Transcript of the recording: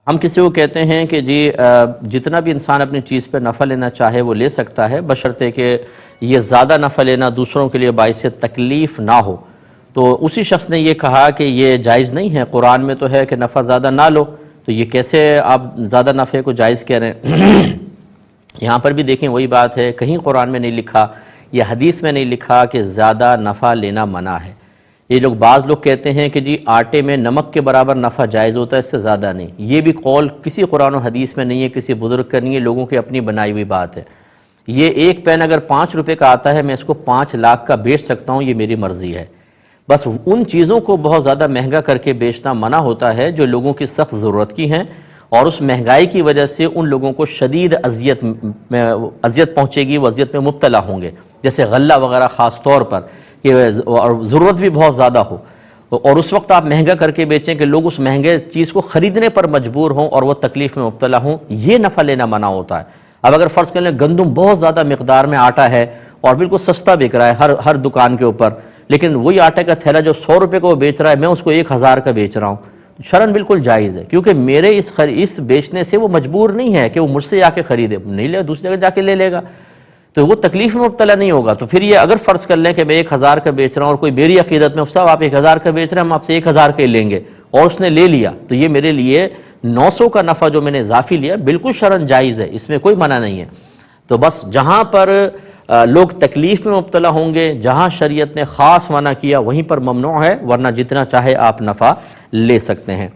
ہم کسی کو کہتے ہیں کہ جی جتنا بھی انسان اپنی چیز پہ نفع لینا چاہے وہ لے سکتا ہے، بشرطے کہ یہ زیادہ نفع لینا دوسروں کے لیے باعث تکلیف نہ ہو۔ تو اسی شخص نے یہ کہا کہ یہ جائز نہیں ہے، قرآن میں تو ہے کہ نفع زیادہ نہ لو، تو یہ کیسے آپ زیادہ نفع کو جائز کہہ رہے ہیں؟ یہاں پر بھی دیکھیں وہی بات ہے، کہیں قرآن میں نہیں لکھا یا حدیث میں نہیں لکھا کہ زیادہ نفع لینا منع ہے۔ یہ لوگ بعض لوگ کہتے ہیں کہ جی آٹے میں نمک کے برابر نفع جائز ہوتا ہے، اس سے زیادہ نہیں۔ یہ بھی قول کسی قرآن و حدیث میں نہیں ہے، کسی بزرگ کا نہیں ہے، لوگوں کی اپنی بنائی ہوئی بات ہے۔ یہ ایک پین اگر 5 روپے کا آتا ہے، میں اس کو 5 لاکھ کا بیچ سکتا ہوں، یہ میری مرضی ہے۔ بس ان چیزوں کو بہت زیادہ مہنگا کر کے بیچنا منع ہوتا ہے جو لوگوں کی سخت ضرورت کی ہیں، اور اس مہنگائی کی وجہ سے ان لوگوں کو شدید اذیت پہنچے گی، وہ اذیت میں مبتلا ہوں گے، جیسے غلہ وغیرہ خاص طور پر، کہ اور ضرورت بھی بہت زیادہ ہو، اور اس وقت آپ مہنگا کر کے بیچیں کہ لوگ اس مہنگے چیز کو خریدنے پر مجبور ہوں اور وہ تکلیف میں مبتلا ہوں، یہ نفع لینا منع ہوتا ہے۔ اب اگر فرض کر لیں گندم بہت زیادہ مقدار میں آٹا ہے اور بالکل سستا بک رہا ہے ہر دکان کے اوپر، لیکن وہی آٹے کا تھیلا جو 100 روپے کو وہ بیچ رہا ہے، میں اس کو 1000 کا بیچ رہا ہوں، شرعاً بالکل جائز ہے، کیونکہ میرے اس بیچنے سے وہ مجبور نہیں ہے کہ وہ مجھ سے آ کے خریدے، نہیں لے دوسری جگہ جا کے لے لے گا، تو وہ تکلیف میں مبتلا نہیں ہوگا۔ تو پھر یہ اگر فرض کر لیں کہ میں 1000 کا بیچ رہا ہوں اور کوئی میری عقیدت میں صاحب آپ 1000 کا بیچ رہے ہیں، ہم آپ سے 1000 کے لیں گے، اور اس نے لے لیا، تو یہ میرے لیے 900 کا نفع جو میں نے اضافی لیا بالکل شرعاً جائز ہے، اس میں کوئی منع نہیں ہے۔ تو بس جہاں پر لوگ تکلیف میں مبتلا ہوں گے، جہاں شریعت نے خاص منع کیا وہیں پر ممنوع ہے، ورنہ جتنا چاہے آپ نفع لے سکتے ہیں۔